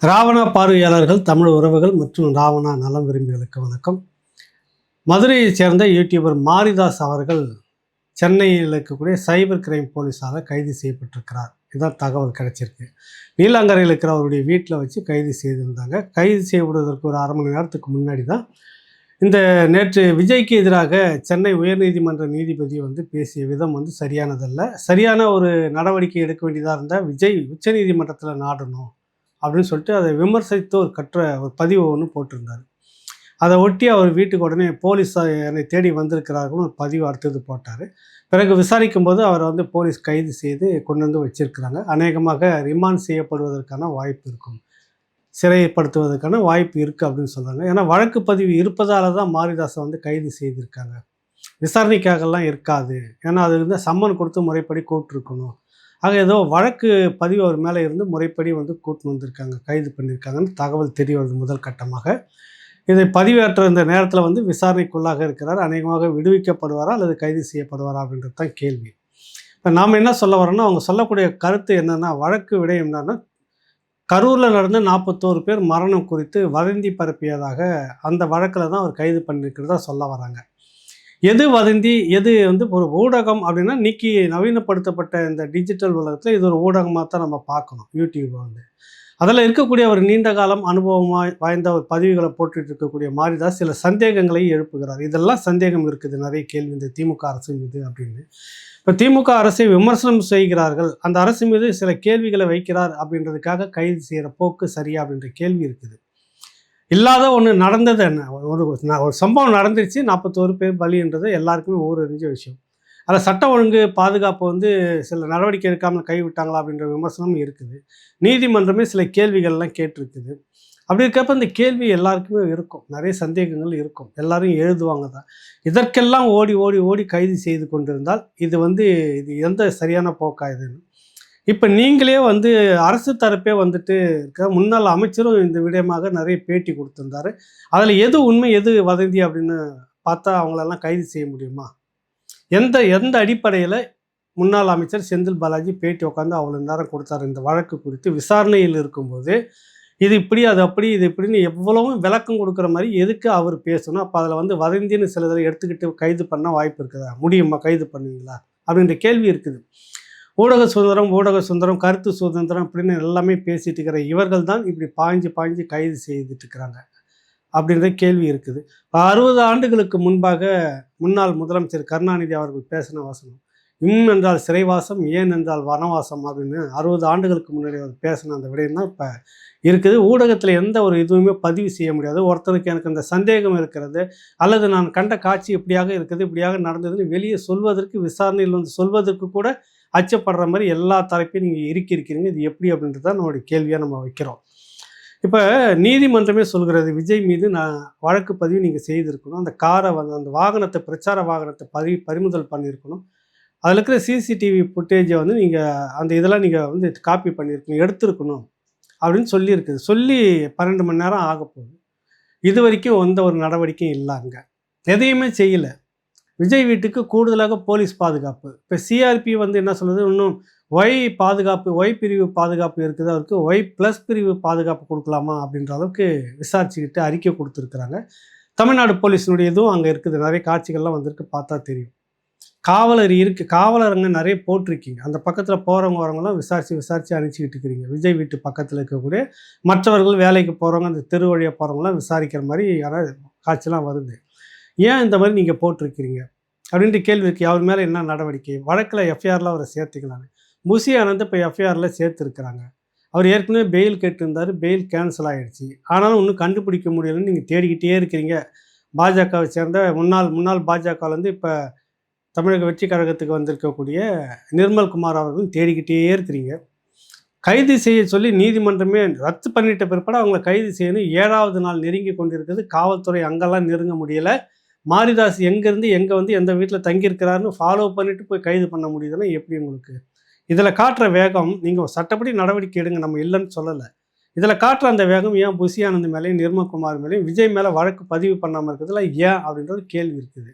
ராவணா பார்வையாளர்கள், தமிழ் உறவுகள் மற்றும் ராவணா நலம் விரும்பிகளுக்கு வணக்கம். மதுரையைச் சேர்ந்த யூடியூபர் மாரிதாஸ் அவர்கள் சென்னையில் இருக்கக்கூடிய சைபர் கிரைம் போலீஸால் கைது செய்யப்பட்டிருக்கிறார். இதுதான் தகவல் கிடைச்சிருக்கு. நீலாங்கரையில் இருக்கிற அவருடைய வீட்டில் வச்சு கைது செய்திருந்தாங்க. கைது செய்யப்படுவதற்கு ஒரு அரை மணி நேரத்துக்கு முன்னாடி தான் இந்த நேற்று விஜய்க்கு எதிராக சென்னை உயர்நீதிமன்ற நீதிபதி பேசிய விதம் சரியானதல்ல. சரியான ஒரு நடவடிக்கை எடுக்க வேண்டியதாக இருந்தால் விஜய் உச்சநீதிமன்றத்தில் நாடணும் அப்படின்னு சொல்லிட்டு அதை விமர்சித்து ஒரு பதிவு ஒன்று போட்டிருந்தார். அதை ஒட்டி அவர் வீட்டுக்கு உடனே போலீஸ் என்னை தேடி வந்திருக்கிறார்கள்னு ஒரு பதிவு அடுத்தது போட்டார். பிறகு விசாரிக்கும் போது அவரை போலீஸ் கைது செய்து கொண்டு வந்து வச்சிருக்கிறாங்க. அநேகமாக ரிமாண்ட் செய்யப்படுவதற்கான வாய்ப்பு இருக்கும், சிறைப்படுத்துவதற்கான வாய்ப்பு இருக்குது அப்படின்னு சொல்கிறாங்க. ஏன்னா வழக்கு பதிவு இருப்பதால தான் மாரிதாஸை கைது செய்திருக்காங்க, விசாரணைக்காகலாம் இருக்காது. ஏன்னா அது சம்மன் கொடுத்து முறைப்படி கூப்பிட்டுருக்கணும். ஆக ஏதோ வழக்கு பதிவு அவர் மேலே இருந்து முறைப்படி கூட்டின்னு வந்திருக்காங்க, கைது பண்ணியிருக்காங்கன்னு தகவல் தெரிய வருது முதல் கட்டமாக. இதை பதிவேற்ற இந்த நேரத்தில் விசாரணைக்குள்ளாக இருக்கிறார். அநேகமாக விடுவிக்கப்படுவாரா அல்லது கைது செய்யப்படுவாரா அப்படின்றது தான் கேள்வி. இப்போ நாம் என்ன சொல்ல வரோன்னா, அவங்க சொல்லக்கூடிய கருத்து என்னென்னா, வழக்கு விடை என்னன்னா, கரூரில் நடந்த 41 பேர் மரணம் குறித்து வதந்தி பரப்பியதாக அந்த வழக்கில் தான் அவர் கைது பண்ணியிருக்கிறதா சொல்ல வராங்க. எது வதந்தி, எது ஒரு ஊடகம் அப்படின்னா, இன்னைக்கு நவீனப்படுத்தப்பட்ட இந்த டிஜிட்டல் உலகத்தில் இது ஒரு ஊடகமாக தான் நம்ம பார்க்கணும். யூடியூப் அதில் இருக்கக்கூடிய ஒரு நீண்ட காலம் அனுபவமாக வாய்ந்த ஒரு பதிவுகளை போட்டுட்டு இருக்கக்கூடிய மாரிதாஸ் சில சந்தேகங்களை எழுப்புகிறார். இதெல்லாம் சந்தேகம் இருக்குது, நிறைய கேள்வி இந்த திமுக அரசு மீது அப்படின்னு. இப்போ திமுக அரசை விமர்சனம் செய்கிறார்கள், அந்த அரசு மீது சில கேள்விகளை வைக்கிறார் அப்படின்றதுக்காக கைது செய்கிற போக்கு சரியா அப்படின்ற கேள்வி இருக்குது. இல்லாத ஒன்று நடந்தது என்ன, ஒரு சம்பவம் நடந்துருச்சு, 41 பேர் பலின்றது எல்லாருக்குமே ஊரறிஞ்ச விஷயம். அதில் சட்ட ஒழுங்கு பாதுகாப்பு சில நடவடிக்கை எடுக்காமல் கைவிட்டாங்களா அப்படின்ற விமர்சனமும் இருக்குது. நீதிமன்றமே சில கேள்விகள்லாம் கேட்டிருக்குது. அப்படி இருக்கப்ப இந்த கேள்வி எல்லாருக்குமே இருக்கும், நிறைய சந்தேகங்கள் இருக்கும், எல்லாரும் எழுதுவாங்க தான். இதற்கெல்லாம் ஓடி ஓடி ஓடி கைது செய்து கொண்டிருந்தால் இது எந்த சரியான போக்கா இதுன்னு. இப்போ நீங்களே அரசு தரப்பே இருக்க முன்னாள் அமைச்சரும் இந்த விடயமாக நிறைய பேட்டி கொடுத்துருந்தாரு. அதில் எது உண்மை எது வதந்தி அப்படின்னு பார்த்தா அவங்களெல்லாம் கைது செய்ய முடியுமா? எந்த எந்த அடிப்படையில் முன்னாள் அமைச்சர் செந்தில் பாலாஜி பேட்டி உட்காந்து அவ்வளோ நேரம் கொடுத்தாரு இந்த வழக்கு குறித்து விசாரணையில் இருக்கும்போது? இது இப்படி அது அப்படி இது இப்படின்னு எவ்வளவும் விளக்கம் கொடுக்குற மாதிரி எதுக்கு அவர் பேசணும்? அப்போ அதில் வதந்தின்னு சிலதில் எடுத்துக்கிட்டு கைது பண்ண வாய்ப்பு இருக்குதா? முடியுமா? கைது பண்ணுவீங்களா அப்படின்ற கேள்வி இருக்குது. ஊடக சுதந்திரம், கருத்து சுதந்திரம் அப்படின்னு எல்லாமே பேசிட்டு இருக்கிற இவர்கள் தான் இப்படி பாய்ஞ்சு கைது செய்துட்டு இருக்கிறாங்க அப்படின்ற கேள்வி இருக்குது. 60 ஆண்டுகளுக்கு முன்பாக முன்னாள் முதலமைச்சர் கருணாநிதி அவர்கள் பேசின வசனம், என்றால் சிறைவாசம், ஏன் என்றால் வனவாசம் அப்படின்னு 60 ஆண்டுகளுக்கு முன்னாடி அவர் பேசின அந்த விடயம் தான் இப்போ இருக்குது. ஊடகத்தில் எந்த ஒரு இதுவுமே பதிவு செய்ய முடியாது. ஒருத்தருக்கு எனக்கு அந்த சந்தேகம் இருக்கிறது அல்லது நான் கண்ட காட்சி இப்படியாக இருக்குது, இப்படியாக நடந்ததுன்னு வெளியே சொல்வதற்கு, விசாரணையில் சொல்வதற்கு கூட அச்சப்படுற மாதிரி எல்லா தரப்பையும் நீங்கள் இருக்கிறீங்க. இது எப்படி அப்படின்றது தான் நம்மளுடைய கேள்வியாக நம்ம வைக்கிறோம். இப்போ நீதிமன்றமே சொல்கிறது, விஜய் மீது நான் வழக்கு பதிவு நீங்கள் செய்திருக்கணும், அந்த காரை அந்த வாகனத்தை, பிரச்சார வாகனத்தை பறிமுதல் பண்ணியிருக்கணும், அதில் இருக்கிற சிசிடிவி ஃபுட்டேஜை நீங்கள் அந்த இதெல்லாம் நீங்கள் காப்பி பண்ணியிருக்கணும், எடுத்திருக்கணும் அப்படின்னு சொல்லியிருக்குது. சொல்லி 12 மணி நேரம் ஆக போகுது. இது வரைக்கும் எந்த ஒரு நடவடிக்கையும் இல்லை, அங்கே எதையுமே செய்யலை. விஜய் வீட்டுக்கு கூடுதலாக போலீஸ் பாதுகாப்பு. இப்போ சிஆர்பி என்ன சொல்லுது, இன்னும் ஒய் பிரிவு பாதுகாப்பு இருக்குது, அவருக்கு ஒய்+ பிரிவு பாதுகாப்பு கொடுக்கலாமா அப்படின்ற அளவுக்கு விசாரிச்சுக்கிட்டு அறிக்கை கொடுத்துருக்குறாங்க. தமிழ்நாடு போலீஸினுடைய இதுவும் அங்கே இருக்குது, நிறைய காட்சிகள்லாம் வந்திருக்கு, பார்த்தா தெரியும். காவலர் இருக்குது, காவலர் அங்கே நிறைய போட்டிருக்கீங்க. அந்த பக்கத்தில் போகிறவங்க வரவங்களாம் விசாரித்து அனுப்பிச்சிக்கிட்டு இருக்கிறீங்க. விஜய் வீட்டு பக்கத்தில் இருக்கக்கூடிய மற்றவர்கள் வேலைக்கு போகிறவங்க, அந்த தெரு வழியாக போகிறவங்களாம் விசாரிக்கிற மாதிரி யாராவது காட்சிலாம் வருது. ஏன் இந்த மாதிரி நீங்கள் போட்டிருக்கிறீங்க அப்படின்ட்டு கேள்வி இருக்குது. அவர் மேலே என்ன நடவடிக்கை? வழக்கில் எஃப்ஐஆரில் அவரை சேர்த்துக்கலாங்க. புசி ஆனந்த் இப்போ எஃப்ஐஆரில் சேர்த்துருக்குறாங்க. அவர் ஏற்கனவே பெயில் கேட்டிருந்தார், பெயில் கேன்சல் ஆகிடுச்சு. ஆனாலும் இன்னும் கண்டுபிடிக்க முடியலன்னு நீங்கள் தேடிக்கிட்டே இருக்கிறீங்க. பாஜகவை சேர்ந்த முன்னாள் பாஜகவிலேருந்து இப்போ தமிழக வெற்றி கழகத்துக்கு வந்திருக்கக்கூடிய நிர்மல்குமார் அவர்களும் தேடிக்கிட்டே இருக்கிறீங்க. கைது செய்ய சொல்லி நீதிமன்றமே ரத்து பண்ணிட்ட பிற்பாடு அவங்கள கைது செய்யணும். 7வது நாள் நெருங்கி கொண்டிருக்கிறது. காவல்துறை அங்கெல்லாம் நெருங்க முடியலை. மாரிதாஸ் எங்கேருந்து எங்கே எந்த வீட்டில் தங்கியிருக்கிறாருன்னு ஃபாலோ பண்ணிவிட்டு போய் கைது பண்ண முடியுதுன்னா எப்படி உங்களுக்கு? இதில் காட்டுற வேகம், நீங்கள் சட்டப்படி நடவடிக்கை எடுங்க, நம்ம இல்லைன்னு சொல்லலை. இதில் காட்டுற அந்த வேகம் ஏன் புசி ஆனந்த் மேலேயும் நிர்மல்குமார் மேலேயும் விஜய் மேலே வழக்கு பதிவு பண்ணாமல் இருக்கிறதுல ஏன் அப்படின்றது கேள்வி இருக்குது.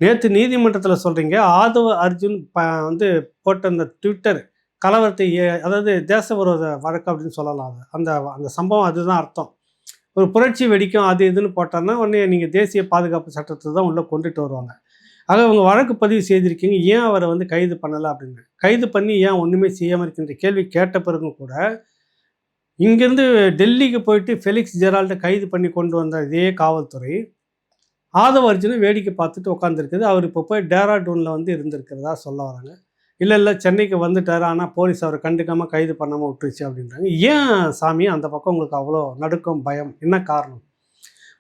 நேற்று நீதிமன்றத்தில் சொல்கிறீங்க, ஆதவ அர்ஜுன் போட்ட அந்த ட்விட்டர் கலவரத்தை அதாவது தேச விரோத வழக்கு அப்படின்னு சொல்லலாம். அது அந்த அந்த சம்பவம் அதுதான் அர்த்தம். ஒரு புரட்சி வெடிக்கும் அது இதுன்னு போட்டான்னா உடனே நீங்கள் தேசிய பாதுகாப்பு சட்டத்தை தான் உள்ளே கொண்டுட்டு வருவாங்க. ஆக அவங்க வழக்கு பதிவு செய்திருக்கீங்க, ஏன் அவரை வந்து கைது பண்ணலை அப்படின்னு. கைது பண்ணி ஏன் ஒன்றுமே செய்யாமல் இருக்கின்ற கேள்வி கேட்ட பிறகும் கூட இங்கேருந்து டெல்லிக்கு போயிட்டு ஃபெலிக்ஸ் ஜெரால்டை கைது பண்ணி கொண்டு வந்த இதே காவல்துறை ஆதவ அர்ஜுனை வேடிக்கை பார்த்துட்டு உட்காந்துருக்குது. அவர் இப்போ போய் டேராடூனில் வந்து இருந்திருக்கிறதா சொல்ல வராங்க. இல்லை சென்னைக்கு வந்துட்டார், ஆனால் போலீஸ் அவரை கண்டுக்காமல் கைது பண்ணாமல் விட்டுருச்சு அப்படின்றாங்க. ஏன் சாமி அந்த பக்கம் உங்களுக்கு அவ்வளோ நடுக்கம், பயம், என்ன காரணம்?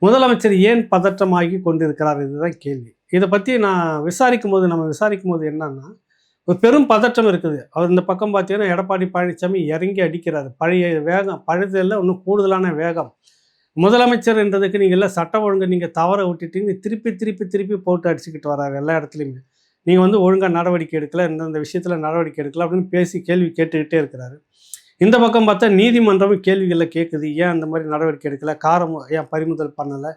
முதலமைச்சர் ஏன் பதற்றமாகி கொண்டிருக்கிறார்? இதுதான் கேள்வி. இதை பற்றி நம்ம விசாரிக்கும் போது என்னன்னா, ஒரு பெரும் பதற்றம் இருக்குது. அவர் இந்த பக்கம் பார்த்தீங்கன்னா எடப்பாடி பழனிசாமி இறங்கி அடிக்கிறார். பழைய வேகம் பழுதில் இன்னும் கூடுதலான வேகம். முதலமைச்சர் என்றதுக்கு நீங்கள் எல்லாம் சட்டம் ஒழுங்கு நீங்கள் தவற விட்டுட்டீங்க, திருப்பி திருப்பி திருப்பி போட்டு அடிச்சுக்கிட்டு வர்றாரு எல்லா இடத்துலையுமே. நீங்கள் வந்து ஒழுங்காக நடவடிக்கை எடுக்கலை, இந்த விஷயத்தில் நடவடிக்கை எடுக்கலை அப்படின்னு பேசி கேள்வி கேட்டுக்கிட்டே இருக்கிறாரு. இந்த பக்கம் பார்த்தா நீதிமன்றமும் கேள்விகளில் கேட்குது, ஏன் அந்த மாதிரி நடவடிக்கை எடுக்கலை, காரம் ஏன் பறிமுதல் பண்ணலை,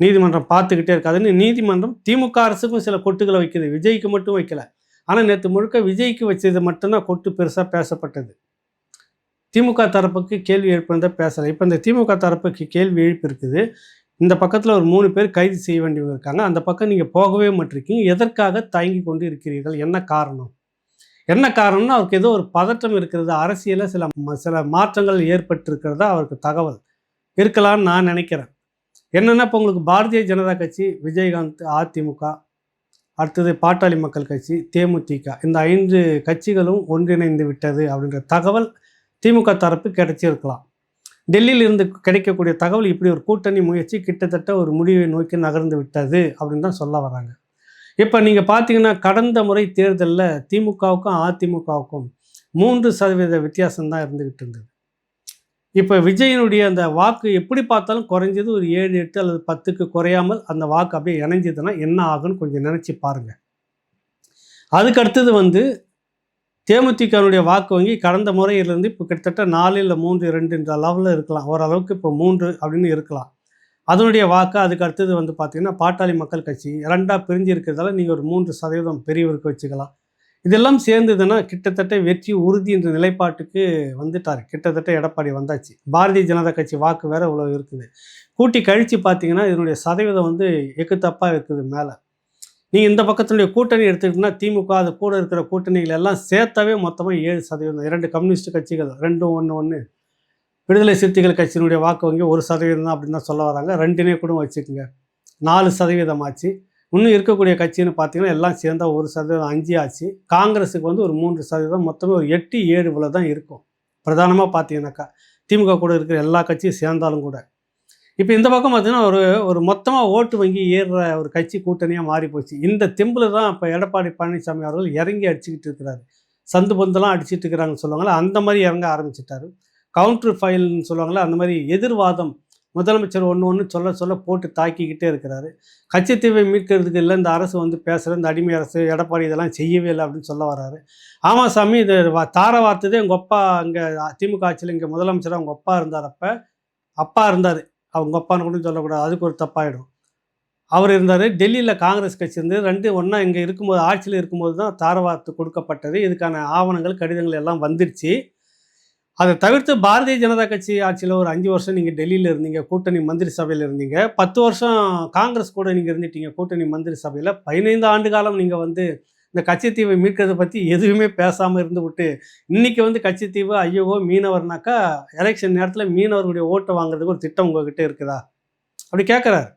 நீதிமன்றம் பார்த்துக்கிட்டே இருக்காதுன்னு நீதிமன்றம் திமுக அரசுக்கும் சில கொட்டுகளை வைக்குது, விஜய்க்கு மட்டும் வைக்கல. ஆனால் நேற்று முழுக்க விஜய்க்கு வச்சது மட்டும்தான் கொட்டு பெருசாக பேசப்பட்டது. திமுக தரப்புக்கு கேள்வி எழுப்பினதை பேசலை. இப்போ இந்த திமுக தரப்புக்கு கேள்வி எழுப்பி இருக்குது. இந்த பக்கத்தில் ஒரு 3 பேர் கைது செய்ய வேண்டியவங்க இருக்காங்க. அந்த பக்கம் நீங்கள் போகவே மாட்டிருக்கீங்க. எதற்காக தயங்கி கொண்டு இருக்கிறீர்கள்? என்ன காரணம்? என்ன காரணம்னா அவருக்கு ஏதோ ஒரு பதற்றம் இருக்கிறது, அரசியலில் சில மாற்றங்கள் ஏற்பட்டிருக்கிறதா அவருக்கு தகவல் இருக்கலான்னு நான் நினைக்கிறேன். என்னென்னா இப்போ உங்களுக்கு பாரதிய ஜனதா கட்சி, விஜயகாந்த், அதிமுக, அடுத்தது பாட்டாளி மக்கள் கட்சி, தேமுதிக, இந்த 5 கட்சிகளும் ஒன்றிணைந்து விட்டது அப்படின்ற தகவல் திமுக தரப்பு கிடைச்சிருக்கலாம். டெல்லியில் இருந்து கிடைக்கக்கூடிய தகவல் இப்படி ஒரு கூட்டணி முயற்சி கிட்டத்தட்ட ஒரு முடிவை நோக்கி நகர்ந்து விட்டது அப்படின்னு தான் சொல்ல வராங்க. இப்போ நீங்கள் பார்த்தீங்கன்னா கடந்த முறை தேர்தலில் திமுகவுக்கும் அதிமுகவுக்கும் 3% வித்தியாசம்தான் இருந்துக்கிட்டு இருந்தது. இப்போ விஜயனுடைய அந்த வாக்கு எப்படி பார்த்தாலும் குறைஞ்சது ஒரு 7, 8 அல்லது 10க்கு குறையாமல் அந்த வாக்கு அப்படியே இணைஞ்சதுன்னா என்ன ஆகுன்னு கொஞ்சம் நினச்சி பாருங்கள். அதுக்கு அடுத்தது வந்து தேமுதிகனுடைய வாக்கு வங்கி கடந்த முறையிலிருந்து இப்போ கிட்டத்தட்ட 4 இல்லை 3, 2 லெவலில் இருக்கலாம். ஓரளவுக்கு இப்போ 3 அப்படின்னு இருக்கலாம். அதனுடைய வாக்கு அதுக்கு அடுத்தது வந்து பார்த்திங்கன்னா பாட்டாளி மக்கள் கட்சி 2ஆக பிரிஞ்சு இருக்கிறதால நீங்கள் ஒரு 3% பெரியவருக்கு வச்சுக்கலாம். இதெல்லாம் சேர்ந்ததுன்னா கிட்டத்தட்ட வெற்றி உறுதி என்ற நிலைப்பாட்டுக்கு வந்துட்டார். கிட்டத்தட்ட எடப்பாடி வந்தாச்சு. பாரதிய ஜனதா கட்சி வாக்கு வேறு இவ்வளோ இருக்குது. கூட்டி கழித்து பார்த்தீங்கன்னா இதனுடைய சதவீதம் வந்து எக்குத்தப்பாக இருக்குது மேலே. நீங்கள் இந்த பக்கத்தினுடைய கூட்டணி எடுத்துக்கிட்டிங்கன்னா திமுக அது கூட இருக்கிற கூட்டணிகள் எல்லாம் சேர்த்தாவே மொத்தமாக 7%. 2 கம்யூனிஸ்ட் கட்சிகள் 2 1 விடுதலை சிறுத்தைகள் கட்சியினுடைய வாக்கு வங்கி 1% தான் அப்படின்னு தான் சொல்ல வராங்க. 2னே கூட வச்சுக்கோங்க, 4% ஆச்சு. இன்னும் இருக்கக்கூடிய கட்சின்னு பார்த்தீங்கன்னா எல்லாம் சேர்ந்தால் 1%, 5 ஆச்சு. காங்கிரஸுக்கு வந்து ஒரு 3%, மொத்தமே ஒரு 8, 7 இவ்வளோ தான் இருக்கும். பிரதானமாக பார்த்தீங்கன்னாக்கா திமுக கூட இருக்கிற எல்லா கட்சியும் சேர்ந்தாலும் கூட. இப்போ இந்த பக்கம் பார்த்தீங்கன்னா ஒரு மொத்தமாக ஓட்டு வங்கி ஏறுற ஒரு கட்சி கூட்டணியாக மாறி போச்சு. இந்த தெம்பில் தான் இப்போ எடப்பாடி பழனிசாமி அவர்கள் இறங்கி அடிச்சுக்கிட்டு இருக்கிறாரு. சந்து பந்தெல்லாம் அடிச்சுட்டு இருக்கிறாங்கன்னு சொல்லுவாங்களே, அந்த மாதிரி இறங்க ஆரம்பிச்சிட்டாரு. கவுண்டர் ஃபைல்னு சொல்லுவாங்களே, அந்த மாதிரி எதிர்வாதம் முதலமைச்சர் ஒன்று சொல்ல போட்டு தாக்கிக்கிட்டே இருக்கிறாரு. கட்சித்தீவை மீட்கிறதுக்கு இல்லை இந்த அரசு வந்து பேசுகிற இந்த அடிமை அரசு எடப்பாடி இதெல்லாம் செய்யவே இல்லை அப்படின்னு சொல்ல வர்றாரு. ஆமாம் சாமி, இது தார வார்த்ததே உங்கள் அப்பா இங்கே திமுக ஆட்சியில் இங்கே முதலமைச்சராக அவங்க அப்பா இருந்தார். அப்பா இருந்தார், அவங்க அப்பான்னு கூட சொல்லக்கூடாது, அதுக்கு ஒரு தப்பாயிடும். அவர் இருந்தார். டெல்லியில் காங்கிரஸ் கட்சி இருந்தது. 2 ஒன்றா இங்கே இருக்கும்போது ஆட்சியில் இருக்கும்போது தான் தார வார்த்தை கொடுக்கப்பட்டது. இதுக்கான ஆவணங்கள் கடிதங்கள் எல்லாம் வந்துடுச்சு. அதை தவிர்த்து பாரதிய ஜனதா கட்சி ஆட்சியில் ஒரு 5 வருஷம் நீங்கள் டெல்லியில் இருந்தீங்க, கூட்டணி மந்திரி சபையில் இருந்தீங்க. 10 வருஷம் காங்கிரஸ் கூட நீங்கள் இருந்துட்டீங்க கூட்டணி மந்திரி சபையில். 15 ஆண்டு காலம் நீங்கள் வந்து இந்த கச்சத்தீவை மீட்கிறத பற்றி எதுவுமே பேசாமல் இருந்து விட்டு இன்றைக்கி வந்து கச்சத்தீவு ஐயோ மீனவர்னாக்கா எலெக்ஷன் நேரத்தில் மீனவர்களுடைய ஓட்டை வாங்குறதுக்கு ஒரு திட்டம் உங்கள்கிட்ட இருக்குதா அப்படி கேட்குறாரு.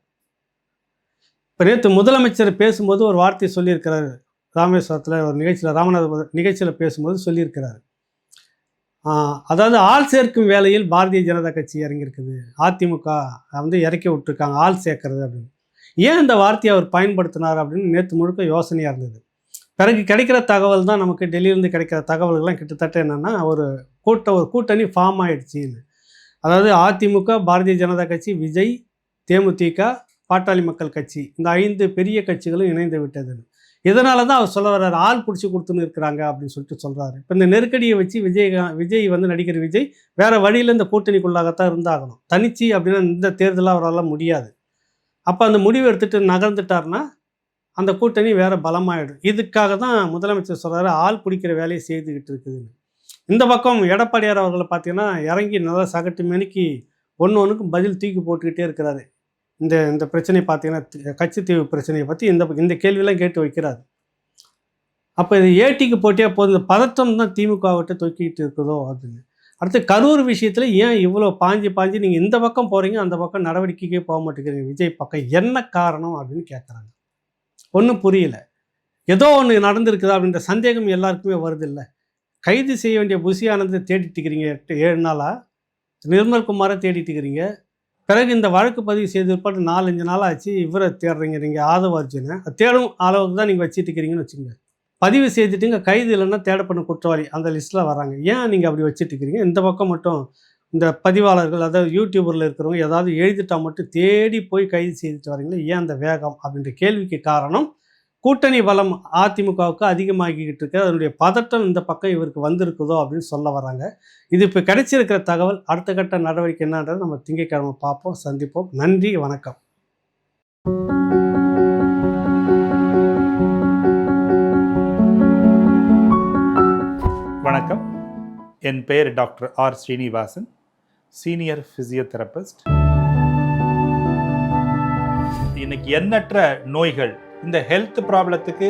இப்போ நேற்று முதலமைச்சர் பேசும்போது ஒரு வார்த்தை சொல்லியிருக்கிறாரு. ராமேஸ்வரத்தில் ஒரு நிகழ்ச்சியில், ராமநாதபுரம் நிகழ்ச்சியில் பேசும்போது சொல்லியிருக்கிறாரு. அதாவது ஆள் சேர்க்கும் வேலையில் பாரதிய ஜனதா கட்சி இறங்கியிருக்குது, அதிமுக வந்து இறக்கி விட்டுருக்காங்க ஆள் சேர்க்கறது அப்படின்னு. ஏன் இந்த வார்த்தையை அவர் பயன்படுத்தினார் அப்படின்னு நேற்று முழுக்க யோசனையாக இருந்தது. பிறகு கிடைக்கிற தகவல் தான் நமக்கு டெல்லியிலேருந்து கிடைக்கிற தகவல்கள்லாம் கிட்டத்தட்ட என்னென்னா ஒரு கூட்டணி ஃபார்ம் ஆகிடுச்சின்னு. அதாவது அதிமுக, பாரதிய ஜனதா கட்சி, விஜய், தேமுதிக, பாட்டாளி மக்கள் கட்சி, இந்த 5 பெரிய கட்சிகளும் இணைந்து விட்டதுன்னு. இதனால தான் அவர் சொல்ல வர்றாரு, ஆள் பிடிச்சி கொடுத்துன்னு இருக்கிறாங்க அப்படின்னு சொல்லிட்டு சொல்கிறாரு. இப்போ இந்த நெருக்கடியை வச்சு விஜய் வந்து நடிக்கிற விஜய் வேறு வழியில் இந்த கூட்டணிக்குள்ளாகத்தான் இருந்தாகணும். தனிச்சு அப்படின்னா இந்த தேர்தலாக அவரால் முடியாது. அப்போ அந்த முடிவு எடுத்துகிட்டு நகர்ந்துட்டார்னா அந்த கூட்டணி வேறு பலமாயிடும். இதுக்காக தான் முதலமைச்சர் சொல்கிறாரு, ஆள் பிடிக்கிற வேலையை செய்துக்கிட்டு இருக்குதுன்னு. இந்த பக்கம் எடப்பாடியார் அவர்களை பார்த்தீங்கன்னா, இறங்கி நல்லா சகட்டு மேனிக்கு ஒன்றுக்கும் பதில் தூக்கி போட்டுக்கிட்டே இருக்கிறாரு. இந்த இந்த பிரச்சனையை பார்த்தீங்கன்னா, கட்சித்தீவு பிரச்சனையை பற்றி இந்த கேள்வியெல்லாம் கேட்டு வைக்கிறாரு. அப்போ இது ஏடிக்கு போட்டியாக போகுது, இந்த பதட்டம் தான் திமுகவிட்ட தொக்கிட்டு இருக்குதோ அப்படின்னு. அடுத்து கரூர் விஷயத்தில் ஏன் இவ்வளோ பாஞ்சு நீங்கள் இந்த பக்கம் போகிறீங்க, அந்த பக்கம் நடவடிக்கைக்கே போக மாட்டேங்கிறீங்க விஜய் பக்கம், என்ன காரணம் அப்படின்னு கேட்குறாங்க. ஒன்றும் புரியல. ஏதோ ஒன்று நடந்திருக்குதா அப்படின்ற சந்தேகம் எல்லாருக்குமே வருது இல்லை. கைது செய்ய வேண்டிய புஷி ஆனந்தை தேடிட்டு இருக்கிறீங்க 7 நாளாக, நிர்மல்குமாரை தேடிட்டு இருக்கிறீங்க. பிறகு இந்த வழக்கு பதிவு செய்திருப்பாட்டு 4-5 நாள் ஆச்சு, இவரை தேடுறீங்க நீங்கள், ஆதவ அர்ஜுனை தேடும் அளவுக்கு தான் நீங்கள் வச்சுட்டு இருக்கிறீங்கன்னு வச்சுங்க. பதிவு செய்துட்டுங்க, கைது இல்லைன்னா தேடப்படும் குற்றவாளி அந்த லிஸ்ட்டில் வராங்க. ஏன் நீங்கள் அப்படி வச்சுட்டு இருக்கிறீங்க? இந்த பக்கம் மட்டும் இந்த பதிவாளர்கள், அதாவது யூடியூபரில் இருக்கிறவங்க ஏதாவது எழுதிட்டா மட்டும் தேடி போய் கைது செய்துட்டு வரீங்களா? ஏன் அந்த வேகம் அப்படின்ற கேள்விக்கு காரணம், கூட்டணி பலம் அதிமுகவுக்கு அதிகமாகிக்கிட்டு இருக்கு, அதனுடைய பதட்டம் இந்த பக்கம் இவருக்கு வந்திருக்குதோ அப்படின்னு சொல்ல வராங்க. இது இப்போ கிடைச்சிருக்கிற தகவல். அடுத்த கட்ட நடவடிக்கை என்னன்றது நம்ம திங்கட்கிழமை பார்ப்போம், சந்திப்போம். நன்றி, வணக்கம். வணக்கம். என் பெயர் doctor R Srinivasan, senior physiotherapist. இன்னைக்கு எண்ணற்ற நோய்கள், இந்த ஹெல்த் ப்ராப்ளத்துக்கு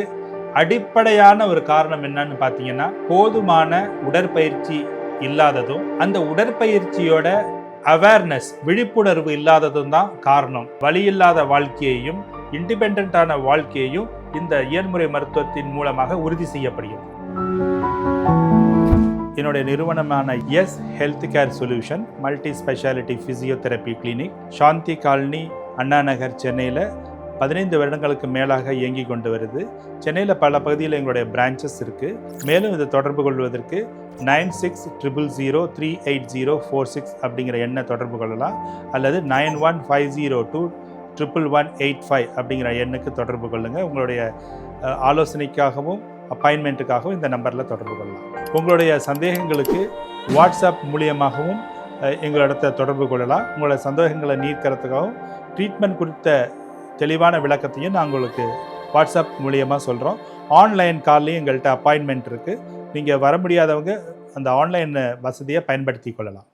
அடிப்படையான ஒரு காரணம் என்னன்னு பார்த்தீங்கன்னா, போதுமான உடற்பயிற்சி இல்லாததும், அந்த உடற்பயிற்சியோட அவேர்னஸ், விழிப்புணர்வு இல்லாததும் தான் காரணம். வலி இல்லாத வாழ்க்கையையும் இண்டிபெண்டான வாழ்க்கையையும் இந்த இயன்முறை மருத்துவத்தின் மூலமாக உறுதி செய்யப்படுகிறது. என்னுடைய நிறுவனமான S health care solution multi speciality physiotherapy clinic Shanti colony, Anna Nagar, சென்னையில் 15 வருடங்களுக்கு மேலாக இயங்கி கொண்டு வருது. சென்னையில் பல பகுதியில் எங்களுடைய பிரான்ச்சஸ் இருக்குது. மேலும் இதை தொடர்பு கொள்வதற்கு 9600038046 அப்படிங்கிற எண்ணை தொடர்பு கொள்ளலாம், அல்லது 9150211185 அப்படிங்கிற எண்ணுக்கு தொடர்பு கொள்ளுங்கள். உங்களுடைய ஆலோசனைக்காகவும் அப்பாயின்மெண்ட்டுக்காகவும் இந்த நம்பரில் தொடர்பு கொள்ளலாம். உங்களுடைய சந்தேகங்களுக்கு வாட்ஸ்அப் மூலியமாகவும் எங்களிடத்தை தொடர்பு கொள்ளலாம். உங்களுடைய சந்தேகங்களை நீக்கிறதுக்காகவும் ட்ரீட்மெண்ட் குறித்த தெளிவான விளக்கத்தையும் நான் உங்களுக்கு வாட்ஸ்அப் மூலியமாக சொல்கிறோம். ஆன்லைன் கால்லையும் எங்கள்கிட்ட அப்பாயின்மெண்ட் இருக்குது. நீங்கள் வர முடியாதவங்க அந்த ஆன்லைன் வசதியை பயன்படுத்தி கொள்ளலாம்.